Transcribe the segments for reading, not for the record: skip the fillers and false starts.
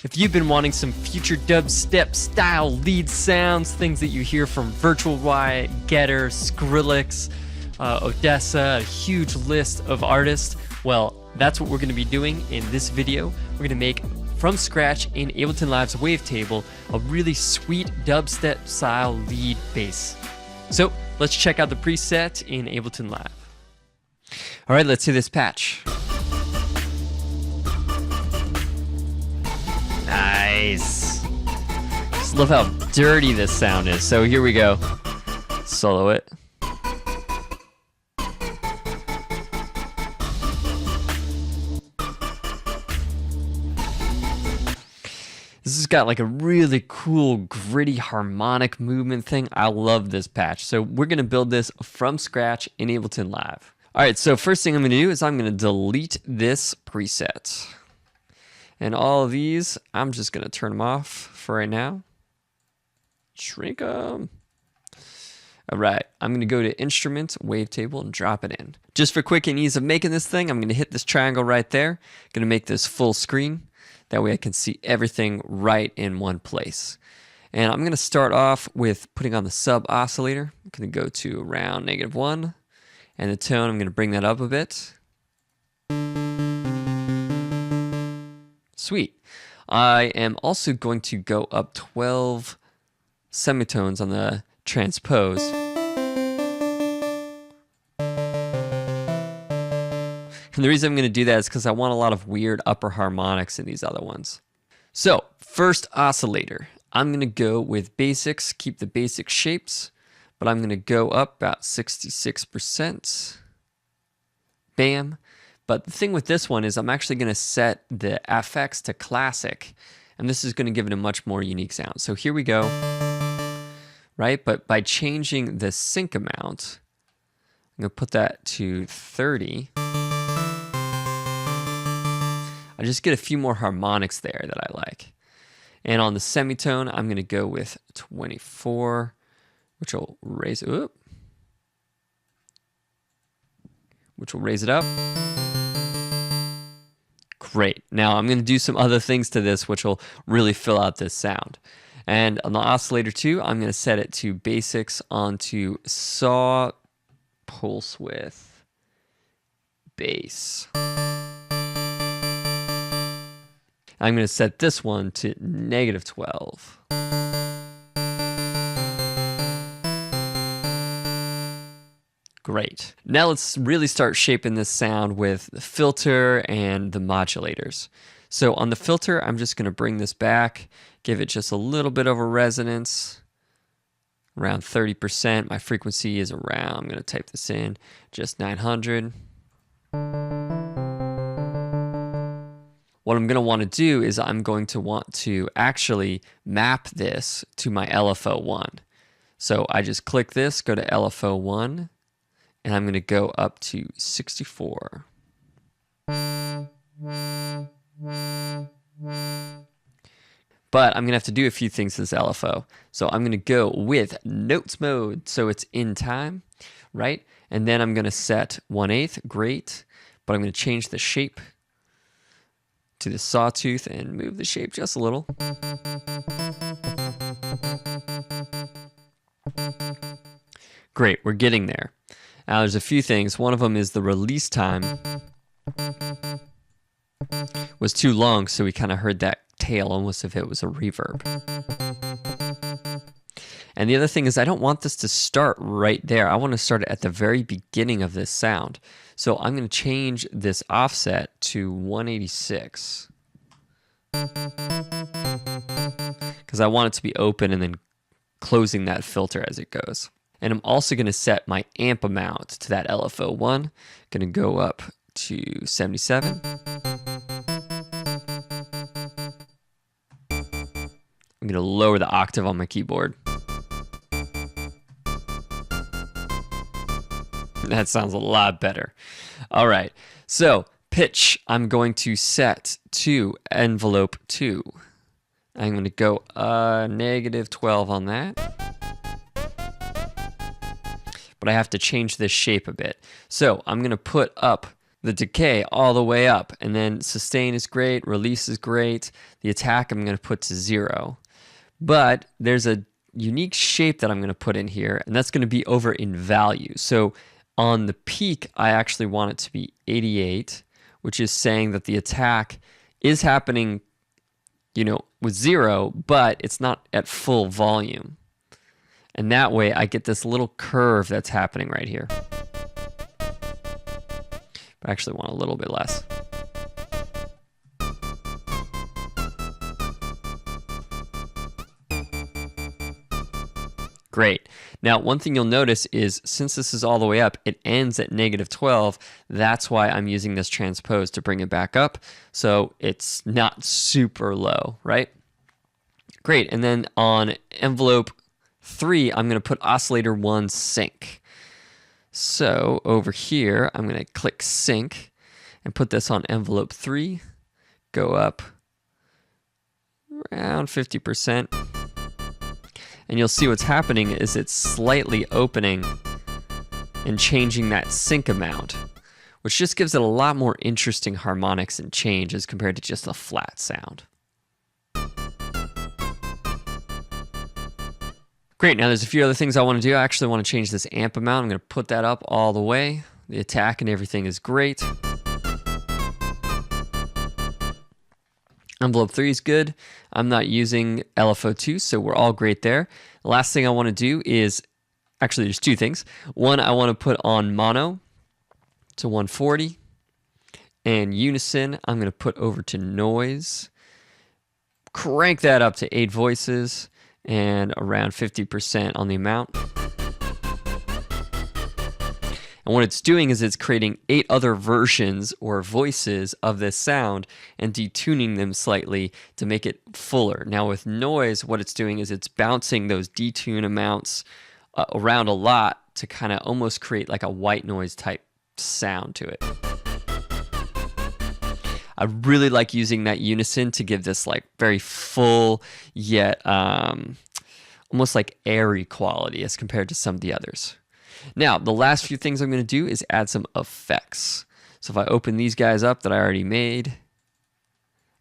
If you've been wanting some future dubstep style lead sounds, things that you hear from Virtual Riot, Getter, Skrillex, Odessa, a huge list of artists, well, that's what we're going to be doing in this video. We're going to make from scratch in Ableton Live's wavetable a really sweet dubstep style lead bass. So let's check out the preset in Ableton Live. All right, let's hear this patch. Nice. Just love how dirty this sound is. So here we go. Solo it. This has got like a really cool, gritty harmonic movement thing. I love this patch. So we're going to build this from scratch in Ableton Live. All right, so first thing I'm going to do is I'm going to delete this preset. And all of these, I'm just going to turn them off for right now. Shrink them. All right, I'm going to go to Instrument, Wavetable, and drop it in. Just for quick and ease of making this thing, I'm going to hit this triangle right there. Going to make this full screen. That way I can see everything right in one place. And I'm going to start off with putting on the sub oscillator. I'm going to go to around -1. And the tone, I'm going to bring that up a bit. Sweet. I am also going to go up 12 semitones on the transpose. And the reason I'm going to do that is because I want a lot of weird upper harmonics in these other ones. So, first oscillator. I'm going to go with basics, keep the basic shapes, but I'm going to go up about 66%. Bam. But the thing with this one is I'm actually going to set the FX to classic, and this is going to give it a much more unique sound. So here we go. Right? But by changing the sync amount, I'm going to put that to 30. I just get a few more harmonics there that I like. And on the semitone, I'm going to go with 24, which will raise it up. Great. Now I'm going to do some other things to this which will really fill out this sound. And on the oscillator too, I'm going to set it to basics onto saw pulse width bass. I'm going to set this one to -12. Great. Now let's really start shaping this sound with the filter and the modulators. So on the filter, I'm just going to bring this back, give it just a little bit of a resonance, around 30%. My frequency is around, I'm going to type this in, just 900. What I'm going to want to do is I'm going to want to actually map this to my LFO1. So I just click this, go to LFO1, and I'm going to go up to 64. But I'm going to have to do a few things to this LFO. So I'm going to go with notes mode, so it's in time, right? And then I'm going to set 1/8, great. But I'm going to change the shape to the sawtooth and move the shape just a little. Great, we're getting there. Now there's a few things. One of them is the release time was too long, so we kind of heard that tail almost if it was a reverb. And the other thing is I don't want this to start right there. I want to start it at the very beginning of this sound. So I'm going to change this offset to 186. Because I want it to be open and then closing that filter as it goes. And I'm also going to set my amp amount to that LFO1. Going to go up to 77. I'm going to lower the octave on my keyboard. That sounds a lot better. All right, so pitch, I'm going to set to envelope 2. I'm going to go -12 on that. But I have to change this shape a bit. So I'm going to put up the decay all the way up, and then sustain is great, release is great. The attack I'm going to put to 0. But there's a unique shape that I'm going to put in here, and that's going to be over in value. So on the peak, I actually want it to be 88, which is saying that the attack is happening, with 0, but it's not at full volume. And that way I get this little curve that's happening right here. I actually want a little bit less. Great. Now, one thing you'll notice is since this is all the way up, it ends at -12. That's why I'm using this transpose to bring it back up. So it's not super low, right? Great. And then on envelope 3, I'm going to put oscillator 1 sync. So over here, I'm going to click sync and put this on envelope 3, go up around 50%. And you'll see what's happening is it's slightly opening and changing that sync amount, which just gives it a lot more interesting harmonics and change as compared to just a flat sound. Great, now there's a few other things I want to do. I actually want to change this amp amount. I'm going to put that up all the way. The attack and everything is great. Envelope 3 is good. I'm not using LFO2, so we're all great there. The last thing I want to do is, actually there's 2 things. One, I want to put on mono to 140, and unison I'm going to put over to noise. Crank that up to 8 voices and around 50% on the amount. And what it's doing is it's creating 8 other versions or voices of this sound and detuning them slightly to make it fuller. Now with noise, what it's doing is it's bouncing those detune amounts around a lot to kind of almost create like a white noise type sound to it. I really like using that unison to give this like very full yet almost like airy quality as compared to some of the others. Now, the last few things I'm going to do is add some effects. So if I open these guys up that I already made,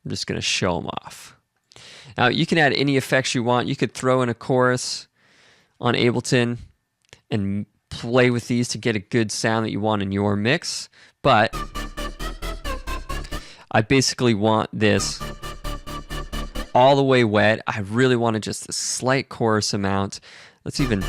I'm just going to show them off. Now, you can add any effects you want. You could throw in a chorus on Ableton and play with these to get a good sound that you want in your mix. But I basically want this all the way wet. I really wanted just a slight chorus amount. Let's even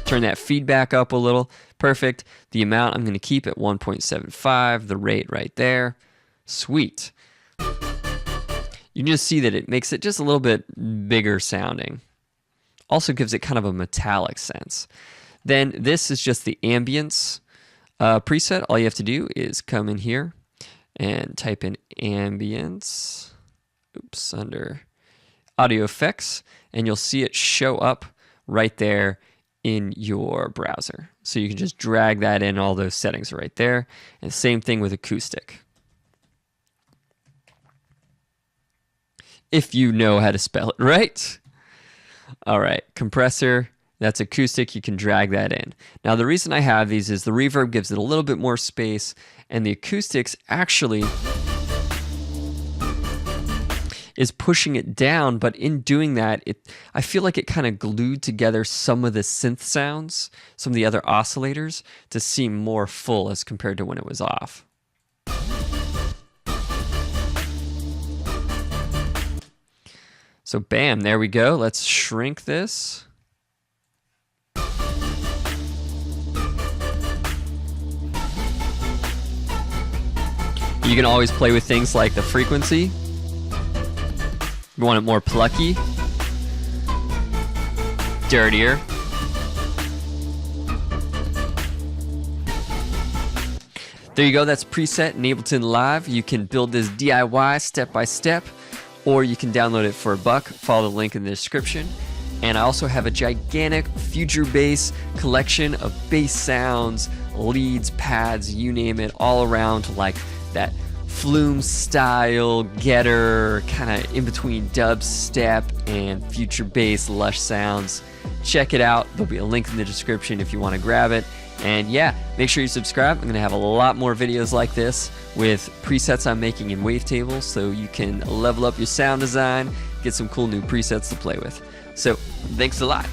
turn that feedback up a little. Perfect. The amount I'm going to keep at 1.75, the rate right there. Sweet. You can just see that it makes it just a little bit bigger sounding. Also gives it kind of a metallic sense. Then this is just the ambience preset. All you have to do is come in here and type in ambience. Oops, under audio effects, and you'll see it show up right there in your browser. So you can just drag that in, all those settings are right there. And same thing with acoustic. If you know how to spell it right. All right, compressor, that's acoustic, you can drag that in. Now the reason I have these is the reverb gives it a little bit more space, and the acoustics actually is pushing it down, but in doing that, I feel like it kind of glued together some of the synth sounds, some of the other oscillators, to seem more full as compared to when it was off. So bam, there we go. Let's shrink this. You can always play with things like the frequency. You want it more plucky, dirtier. There you go, that's preset in Ableton Live. You can build this DIY step by step, or you can download it for $1. Follow the link in the description. And I also have a gigantic future bass collection of bass sounds, leads, pads, you name it, all around like that flume style getter, kind of in between dubstep and future bass lush sounds. Check it out. There'll be a link in the description if you want to grab it. And yeah, make sure you subscribe. I'm going to have a lot more videos like this with presets I'm making in wavetables, so you can level up your sound design, get some cool new presets to play with. So thanks a lot.